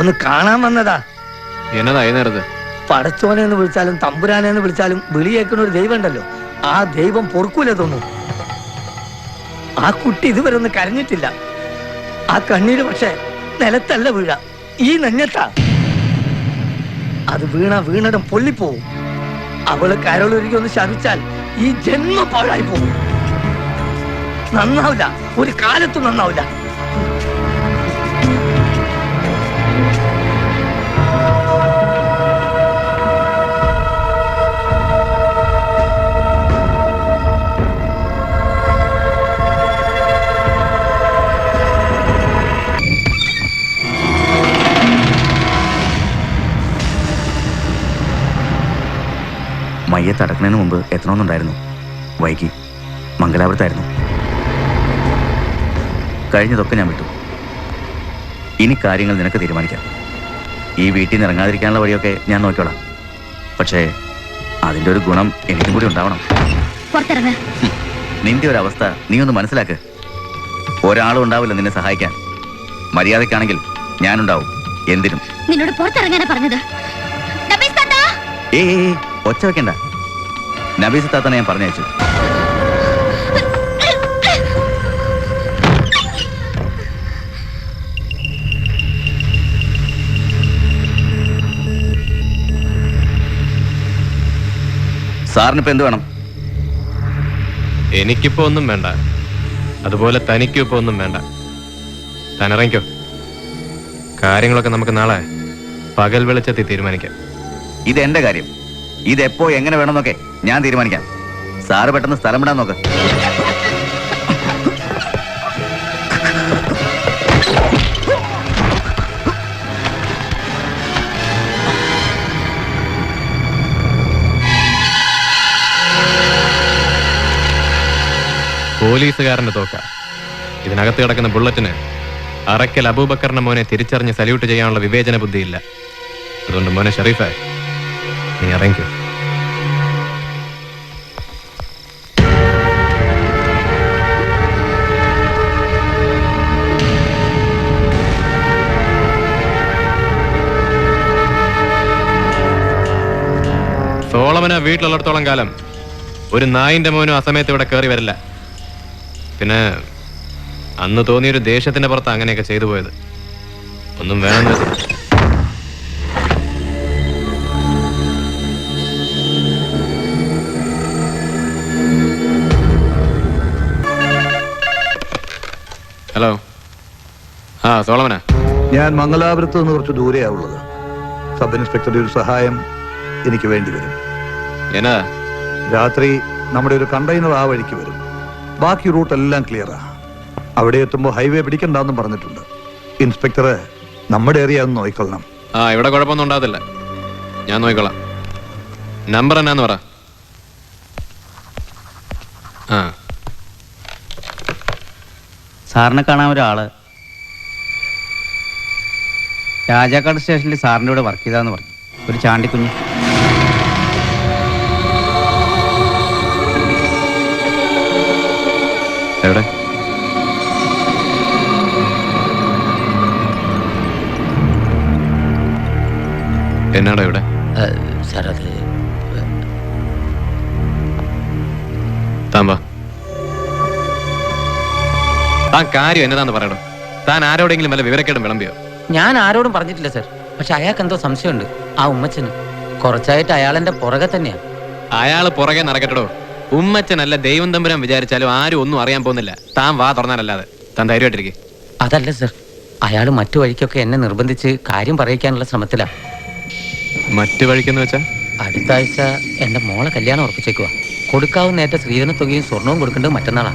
ഒന്ന് കാണാൻ വന്നതാ. എന്നതായി നേരത്ത്? പടച്ചോനെ എന്ന് വിളിച്ചാലും തമ്പുരാനെ എന്ന് വിളിച്ചാലും വിളി കേൾക്കുന്ന ഒരു ദൈവം ഉണ്ടല്ലോ, ആ ദൈവം പൊറുക്കൂല തോന്നും. ആ കുട്ടി ഇതുവരെ ഒന്ന് കരഞ്ഞിട്ടില്ല. ആ കണ്ണീര് പക്ഷെ നിലത്തല്ല വീഴ, ഈ നെഞ്ഞത്താ. അത് വീണടം പൊള്ളിപ്പോവും. അവള് കരളൊരുക്കി ഒന്ന് ശപിച്ചാൽ ഈ ജന്മം പാഴായി പോകും. നന്നാവില്ല, ഒരു കാലത്തും നന്നാവില്ല. മയ്യത്ത് അടക്കുന്നതിന് മുമ്പ് എത്തണമെന്നുണ്ടായിരുന്നു. വൈകി. മംഗലാപുരത്തായിരുന്നു. കഴിഞ്ഞതൊക്കെ ഞാൻ വിട്ടു. ഇനി കാര്യങ്ങൾ നിനക്ക് തീരുമാനിക്കാം. ഈ വീട്ടിൽ നിന്ന് ഇറങ്ങാതിരിക്കാനുള്ള വഴിയൊക്കെ ഞാൻ നോക്കിക്കോളാം. പക്ഷേ അതിൻ്റെ ഒരു ഗുണം എനിക്കും കൂടി ഉണ്ടാവണം. നിന്റെ ഒരു അവസ്ഥ നീ ഒന്ന് മനസ്സിലാക്ക്. ഒരാളും ഉണ്ടാവില്ല നിന്നെ സഹായിക്കാൻ. മര്യാദക്കാണെങ്കിൽ ഞാനുണ്ടാവും എന്തിനും. നിന്നോട് പുറത്തിറങ്ങാനാ പറഞ്ഞത്. ഏയ് ഒച്ച വെക്കണ്ട. നബീസ് താത്തനെ ഞാൻ പറഞ്ഞയച്ചു. സാറിനിപ്പോ എന്ത് വേണം? എനിക്കിപ്പോ ഒന്നും വേണ്ട, അതുപോലെ തനിക്കും ഇപ്പൊ ഒന്നും വേണ്ട. തനിറങ്ങിക്കോ. കാര്യങ്ങളൊക്കെ നമുക്ക് നാളെ പകൽ വെളിച്ചത്തിൽ തീരുമാനിക്കാം. ഇതെന്റെ കാര്യം. ഇതെപ്പോ എങ്ങനെ വേണമെന്നൊക്കെ ഞാൻ തീരുമാനിക്കാം. സാറ് പെട്ടെന്ന് സ്ഥലം വിടാൻ നോക്ക്. പോലീസുകാരന്റെ തോക്ക. ഇതിനകത്ത് കിടക്കുന്ന ബുള്ളറ്റിന് അറക്കൽ അബൂബക്കറിന്റെ മോനെ തിരിച്ചറിഞ്ഞ് സല്യൂട്ട് ചെയ്യാനുള്ള വിവേചന ബുദ്ധിയില്ല. അതുകൊണ്ട് മോനെ ഷെറീഫേ, നീ ഇറങ്ങിക്കോ. സോളമന വീട്ടിലുള്ളിടത്തോളം കാലം ഒരു നായിന്റെ മോനും ആ സമയത്ത് ഇവിടെ കയറി വരില്ല. പിന്നെ അന്ന് തോന്നിയൊരു ദേഷ്യത്തിന്റെ പുറത്ത് അങ്ങനെയൊക്കെ ചെയ്തു പോയത്. ഒന്നും വേണമെന്ന്. ഹലോ. ആ സോളമന, ഞാൻ മംഗലാപുരത്ത് നിന്ന് കുറച്ച് ദൂരെയാവുള്ളത്. സബ് ഇൻസ്പെക്ടറുടെ ഒരു സഹായം എനിക്ക് വേണ്ടി വരും. എന്നാ? രാത്രി നമ്മുടെ ഒരു കണ്ടെയ്നർ ആ വഴിക്ക് വരും. ബാക്കി റൂട്ട് എല്ലാം ക്ലിയറാ. അവിടെ എത്തുമ്പോൾ ഹൈവേ പിടിക്കണ്ടെന്നും പറഞ്ഞിട്ടുണ്ട്. ഇൻസ്പെക്ടറെ നമ്മുടെ ഏരിയ ഒന്ന് നോക്കിക്കൊള്ളണം. ആ, ഇവിടെ കുഴപ്പമൊന്നും ഉണ്ടാകത്തില്ല, ഞാൻ നോക്കിക്കൊള്ളാം. നമ്പർ എന്നാന്ന് പറ. ആ, സാറിനെ കാണാൻ ഒരാള് രാജാക്കാട് സ്റ്റേഷനിൽ സാറിൻ്റെ കൂടെ വർക്ക് ചെയ്താന്ന് പറഞ്ഞു. ഒരു ചാണ്ടിക്കുഞ്ഞ്. എവിടെ? എന്നാടാ ഇവിടെ? സാർ അത് താൻ വാ. താൻ കാര്യം എന്നതാന്ന് പറയണം. താൻ ആരോടെങ്കിലും വല്ല വിവരക്കേടും വിളമ്പിയോ? ഞാൻ ആരോടും പറഞ്ഞിട്ടില്ല സാർ. പക്ഷെ അയാൾക്ക് എന്തോ സംശയമുണ്ട്, ആ ഉമ്മച്ചന്. കുറച്ചായിട്ട് അയാളെന്റെ പുറകെ തന്നെയാ. അയാള് പുറകെ നടക്കട്ടോ. ഉമ്മച്ചനല്ല ദൈവം തമ്പുരാൻ വിചാരിച്ചാലും ആരും ഒന്നും അറിയാൻ പോകുന്നില്ല. താൻ വാ തുറന്നാലല്ലാതെ. താൻ ധൈര്യമായിട്ടിരിക്കെ. അതല്ല സാർ, അയാൾ മറ്റു വഴിക്കൊക്കെ എന്നെ നിർബന്ധിച്ച് കാര്യം പറയിക്കാനുള്ള ശ്രമത്തിലാ. മറ്റു വഴിക്കെന്ന് വെച്ചാ? അടുത്ത ആഴ്ച എന്റെ മോളെ കല്യാണം ഉറപ്പിച്ചേക്കുക. കൊടുക്കാവുന്നേറ്റ സ്ത്രീധന തുകയും സ്വർണവും കൊടുക്കേണ്ടത് മറ്റന്നാളാ.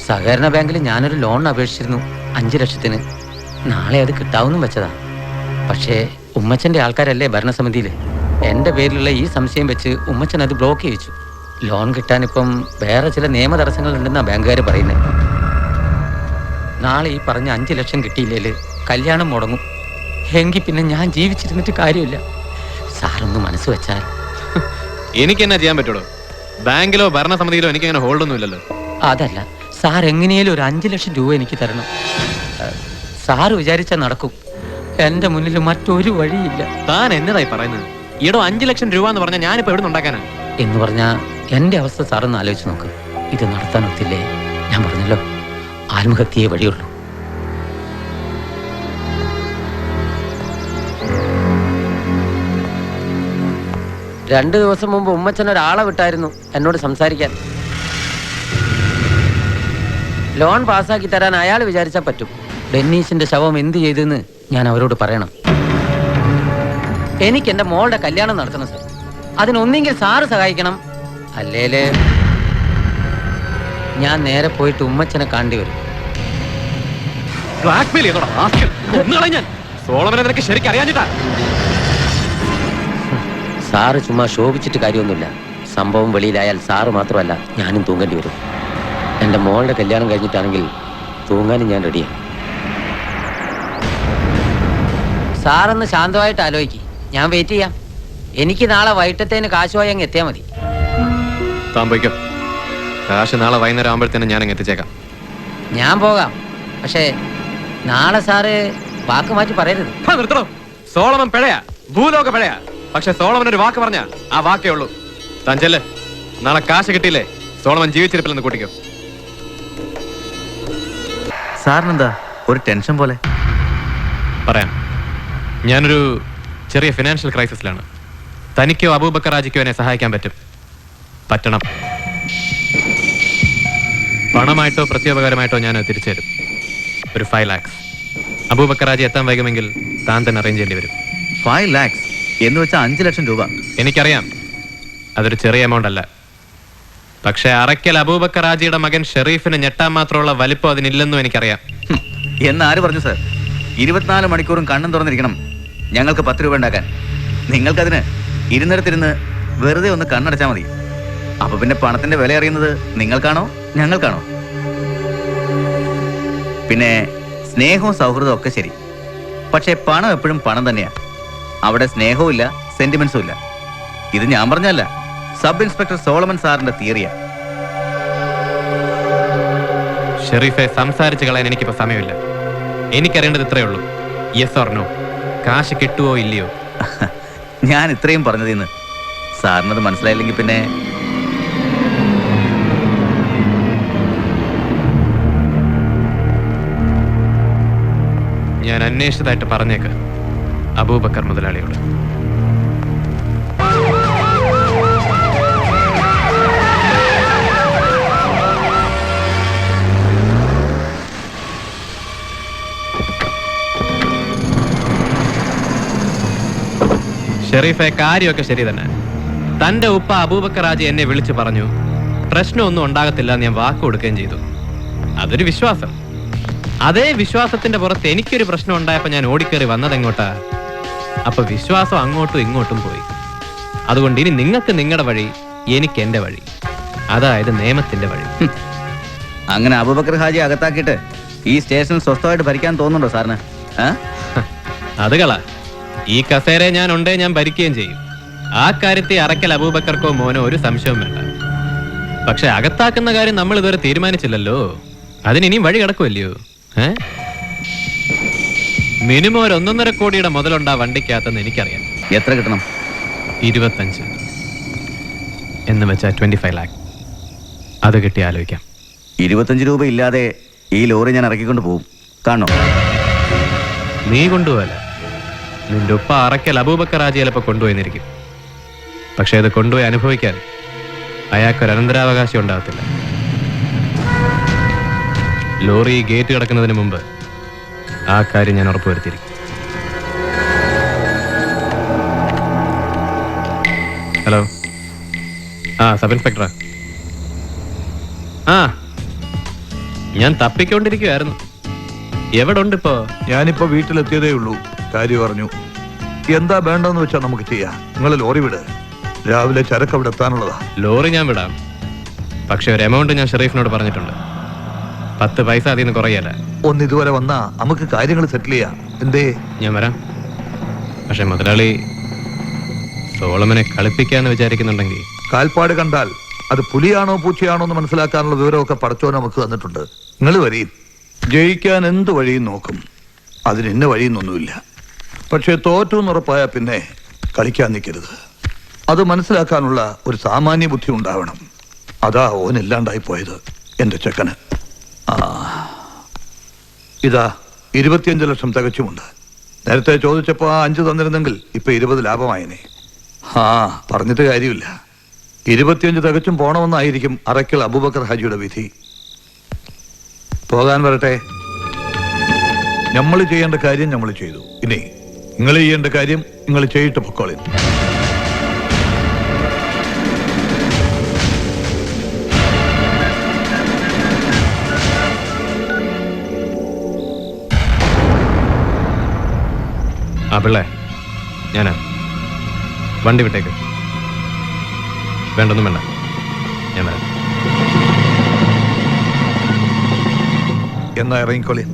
സഹകരണ ബാങ്കിൽ ഞാനൊരു ലോണിന് അപേക്ഷിച്ചിരുന്നു 5 ലക്ഷത്തിന്. നാളെ അത് കിട്ടാവുന്നും വെച്ചതാ. പക്ഷേ ഉമ്മച്ചന്റെ ആൾക്കാരല്ലേ ഭരണസമിതിയിൽ. എന്റെ പേരിലുള്ള ഈ സംശയം വെച്ച് ഉമ്മച്ചൻ അത് ബ്ലോക്ക് ചെയ്യിച്ചു. ലോൺ കിട്ടാനിപ്പം വേറെ ചില നിയമ തടസ്സങ്ങളുണ്ടെന്നാ ബാങ്കുകാർ പറയുന്നത്. നാളെ ഈ പറഞ്ഞ 5 ലക്ഷം കിട്ടിയില്ലേല് കല്യാണം മുടങ്ങും. എങ്കിൽ പിന്നെ ഞാൻ ജീവിച്ചിരുന്നിട്ട് കാര്യമില്ല. സാറൊന്ന് മനസ്സ് വെച്ചാൽ. എനിക്ക് എന്നാ ചെയ്യാൻ പറ്റുള്ളൂ? ബാങ്കിലോ ഭരണസമിതിയിലോ എനിക്ക് അങ്ങനെ ഹോൾഡൊന്നും ഇല്ലല്ലോ. അതല്ല സാർ, എങ്ങനെയാലും ഒരു 5 ലക്ഷം രൂപ എനിക്ക് തരണം. സാറ് വിചാരിച്ചാൽ നടക്കും. എന്റെ മുന്നിൽ മറ്റൊരു വഴിയില്ല. താൻ എന്നതായി പറയുന്നത്? ഈടോ 5 ലക്ഷം രൂപ എന്ന് പറഞ്ഞാൽ ഞാനിപ്പോ എവിടെ ഉണ്ടാക്കാനാ? എന്ന് പറഞ്ഞാ എന്റെ അവസ്ഥ സാറൊന്ന് ആലോചിച്ച് നോക്ക്. ഇത് നടത്താൻ ഒത്തില്ലേ? ഞാൻ പറഞ്ഞല്ലോ, ആത്മഹത്യയെ വഴിയുള്ളൂ. രണ്ടു ദിവസം മുമ്പ് ഉമ്മച്ചൻ ഒരാളെ വിട്ടായിരുന്നു എന്നോട് സംസാരിക്കാൻ. ലോൺ പാസ്സാക്കി തരാൻ അയാൾ വിചാരിച്ചാൽ പറ്റും. ഡെന്നീസിന്റെ ശവം എന്ത് ചെയ്തെന്ന് ഞാൻ അവരോട് പറയണം. എനിക്ക് എന്റെ മോളുടെ കല്യാണം നടത്തണം സാർ. അതിനൊന്നെങ്കിൽ സാറ് സഹായിക്കണം, അല്ലേല് ഞാൻ നേരെ പോയിട്ട് ഉമ്മച്ചനെ കാണേണ്ടി വരും. ബ്ലാക്ക്മെയിൽ ചെയ്തോടാ റാസ്കൽ. കൊന്നുകളയും ഞാൻ. സോളമനെ നിനക്ക് ശരിക്കും അറിയാഞ്ഞിട്ടാ. സാറ് ചുമ്മാ ശോഭിച്ചിട്ട് കാര്യമൊന്നുമില്ല. സംഭവം വെളിയിലായാൽ സാറ് മാത്രമല്ല, ഞാനും തൂങ്ങേണ്ടി വരും. എൻ്റെ മോളുടെ കല്യാണം കഴിഞ്ഞിട്ടാണെങ്കിൽ തൂങ്ങാനും ഞാൻ റെഡിയാണ്. സാറൊന്ന് ശാന്തമായിട്ട് ആലോചിക്ക്. ഞാൻ വെയിറ്റ് ചെയ്യാം. എനിക്ക് നാളെ വൈകിട്ടത്തേന് കാശുമായി അങ്ങ് എത്തിയാൽ മതി. താൻ പോയിക്കോ. കാശ് നാളെ വൈകുന്നേരം ആകുമ്പോഴത്തേനും ഞാൻ അങ്ങ് എത്തിച്ചേക്കാം. ഞാൻ പോകാം, പക്ഷേ നാളെ സാറ് വാക്ക് മാറ്റി പറയരുത്. നിർത്തണോ? സോളമൻ പിഴയാ, ഭൂലോക പിഴയാ. പക്ഷെ സോളമൻ ഒരു വാക്ക് പറഞ്ഞാ ആ വാക്കേ ഉള്ളൂ. താൻ ചെല്ല്. നാളെ കാശ് കിട്ടിയില്ലേ സോളമൻ ജീവിച്ചിരിപ്പില്ലെന്ന് കൂട്ടിക്കോ. സാറിനെന്താ ഒരു ടെൻഷൻ പോലെ? പറയാം. ഞാനൊരു ചെറിയ ഫിനാൻഷ്യൽ ക്രൈസിസിലാണ്. തനിക്കോ അബൂബക്കർ ഹാജിക്കോ എന്നെ സഹായിക്കാൻ പറ്റണം. പണമായിട്ടോ പ്രത്യോപകാരമായിട്ടോ ഞാൻ തിരിച്ചു തരും. ഒരു 5 lakhs. അബൂബക്കർ ഹാജി എത്താൻ വൈകുമെങ്കിൽ താൻ തന്നെ അറേഞ്ച് ചെയ്യേണ്ടി വരും. 5 lakhs എന്ന് വെച്ചാൽ 5 ലക്ഷം രൂപ. എനിക്കറിയാം, അതൊരു ചെറിയ എമൗണ്ട് അല്ല. പക്ഷെ അറയ്ക്കൽ അബൂബക്കർ ഹാജിയുടെ മകൻ ഷെറീഫിന് ഞെട്ടാൻ മാത്രമുള്ള വലിപ്പം അതിനില്ലെന്നും എനിക്കറിയാം. എന്നാര് പറഞ്ഞു സാർ? 24 മണിക്കൂറും കണ്ണും തുറന്നിരിക്കണം ഞങ്ങൾക്ക് 10 രൂപ ഉണ്ടാക്കാൻ. നിങ്ങൾക്കതിന് ഇരുന്നിടത്തിരുന്ന് വെറുതെ ഒന്ന് കണ്ണടച്ചാൽ മതി. അപ്പൊ പിന്നെ പണത്തിന്റെ വില അറിയുന്നത് നിങ്ങൾക്കാണോ ഞങ്ങൾക്കാണോ? പിന്നെ സ്നേഹവും സൗഹൃദവും ഒക്കെ ശരി, പക്ഷെ പണം എപ്പോഴും പണം തന്നെയാ. അവിടെ സ്നേഹവും ഇല്ല, സെന്റിമെന്റ്സും ഇല്ല. ഇത് ഞാൻ പറഞ്ഞല്ല, സബ് ഇൻസ്പെക്ടർ സോളമൻ സാറിന്റെ തിയറിയാ. ഷെറീഫെ, സംസാരിച്ച് കളയാൻ എനിക്കിപ്പോ സമയമില്ല. എനിക്കറിയേണ്ടത് ഇത്രയേ ഉള്ളൂ, യെസ് ഓർ നോ. കാശ് കിട്ടുവോ ഇല്ലയോ? ഞാൻ ഇത്രയും പറഞ്ഞതിന്ന് സാറിനത് മനസ്സിലായില്ലെങ്കിൽ പിന്നെ ഞാൻ അന്വേഷിച്ചതായിട്ട് പറഞ്ഞേക്ക് അബൂബക്കർ മുതലാളിയോട്. ഷെറീഫെ, കാര്യമൊക്കെ ശരി തന്നെ. തന്റെ ഉപ്പ അബൂബക്കർ ഹാജി എന്നെ വിളിച്ചു പറഞ്ഞു പ്രശ്നമൊന്നും ഉണ്ടാകത്തില്ല എന്ന് ഞാൻ വാക്ക് കൊടുക്കുകയും ചെയ്തു. അതൊരു വിശ്വാസം. അതേ വിശ്വാസത്തിന്റെ പുറത്ത് എനിക്കൊരു പ്രശ്നം ഉണ്ടായപ്പോ ഞാൻ ഓടിക്കേറി വന്നതെങ്ങോട്ടാ? അപ്പൊ വിശ്വാസം അങ്ങോട്ടും ഇങ്ങോട്ടും പോയി. അതുകൊണ്ട് ഇനി നിങ്ങൾക്ക് നിങ്ങളുടെ വഴി, എനിക്ക് എന്റെ വഴി, അതായത് നിയമത്തിന്റെ വഴി. അങ്ങനെ അബൂബക്കർ ഹാജി അകത്താക്കിയിട്ട് ഈ സ്റ്റേഷൻ സ്വസ്ഥമായിട്ട് ഭരിക്കാൻ തോന്നുന്നുണ്ടോ സാറിന്? അത് കള. ഈ കസേര ഞാൻ ഉണ്ടേ ഞാൻ ഭരിക്കുകയും ചെയ്യും. ആ കാര്യത്തിൽ അറക്കൽ അബൂബക്കർക്കോ മോനോ ഒരു സംശയവും വേണ്ട. പക്ഷെ അകത്താക്കുന്ന കാര്യം നമ്മൾ ഇതുവരെ തീരുമാനിച്ചില്ലല്ലോ. അതിനിയും വഴി കിടക്കുമല്ലയോ? മിനിമം ഒരു 1.5 കോടിയുടെ മുതലുണ്ടാ വണ്ടിക്കകത്തെന്ന് എനിക്കറിയാം. എത്ര കിട്ടണം? 25 എന്ന് വെച്ചാൽ 25 lakh. അത് കിട്ടി ആലോചിക്കാം. 25 രൂപ ഇല്ലാതെ ഈ ലോറി ഞാൻ ഇറക്കിക്കൊണ്ട് പോകും. കാണോ? നീ കൊണ്ടുപോകല. നിന്റെ ഉപ്പ അറക്കൽ അബൂബക്കർ ഹാജി ചിലപ്പോൾ കൊണ്ടുപോയിരിക്കും. പക്ഷെ അത് കൊണ്ടുപോയി അനുഭവിക്കാൻ അയാൾക്കൊരു അനന്തരാവകാശം ഉണ്ടാകത്തില്ല. ലോറി ഗേറ്റ് കിടക്കുന്നതിന് മുമ്പ് ആ കാര്യം ഞാൻ ഉറപ്പുവരുത്തിയിരിക്കും. Hello, sub ഇൻസ്പെക്ടറാ? ഞാൻ തപ്പിക്കൊണ്ടിരിക്കുവായിരുന്നു. എവിടെ ഉണ്ട് ഇപ്പോ? ഞാനിപ്പോ വീട്ടിലെത്തിയതേ ഉള്ളൂ. കാര്യം പറഞ്ഞു. എന്താ വേണ്ടെന്ന് വെച്ചാൽ നമുക്ക് ചെയ്യാം. നിങ്ങൾ ലോറി വിട്. രാവിലെ ചരക്ക് അവിടെ എത്താനുള്ളതാ. ലോറി ഞാൻ വിടാം. പക്ഷെ ഒരു എമൗണ്ട് ഞാൻ ഷെറീഫിനോട് പറഞ്ഞിട്ടുണ്ട്. 10 പൈസ അതിൽ നിന്ന് കുറയല്ല. ഒന്ന് ഇതുവരെ വന്നാ നമുക്ക് കാര്യങ്ങൾ സെറ്റിൽ ചെയ്യാം. എന്തേ? ഞാൻ വരാം. പക്ഷെ മുതലാളി സോളമനെ കളിപ്പിക്കാന്ന് വിചാരിക്കുന്നുണ്ടെങ്കിൽ കാൽപ്പാട് കണ്ടാൽ അത് പുലിയാണോ പൂച്ചയാണോ എന്ന് മനസ്സിലാക്കാനുള്ള വിവരമൊക്കെ പടച്ചോ നമുക്ക് തന്നിട്ടുണ്ട്. നിങ്ങൾ വരെയും ജയിക്കാൻ എന്ത് വഴിയും നോക്കും. അതിന് ഇന്ന വഴിയൊന്നൊന്നുമില്ല. പക്ഷേ തോറ്റു എന്നുറപ്പായ പിന്നെ കളിക്കാൻ നിൽക്കരുത്. അത് മനസ്സിലാക്കാനുള്ള ഒരു സാമാന്യ ബുദ്ധി ഉണ്ടാവണം. അതാ ഓനില്ലാണ്ടായി പോയത് എൻ്റെ ചെക്കന്. ഇതാ 25 ലക്ഷം തികച്ചുമുണ്ട്. നേരത്തെ ചോദിച്ചപ്പോൾ 5 തന്നിരുന്നെങ്കിൽ ഇപ്പൊ 20 ലാഭമായനെ. പറഞ്ഞിട്ട് കാര്യമില്ല. 25 തികച്ചും പോണമെന്നായിരിക്കും അറക്കൽ അബൂബക്കർ ഹാജിയുടെ വിധി. പോകാൻ വരട്ടെ. നമ്മൾ ചെയ്യേണ്ട കാര്യം നമ്മൾ ചെയ്തു. ഇനി നിങ്ങൾ ചെയ്യേണ്ട കാര്യം നിങ്ങൾ ചെയ്തിട്ട് പൊക്കോളി. പിള്ളേ, ഞാനാ. വണ്ടി വിട്ടേക്ക്. വേണ്ടൊന്നും വേണ്ട, ഞാൻ വരാം. എന്നാ ഇറങ്ങിക്കോളി.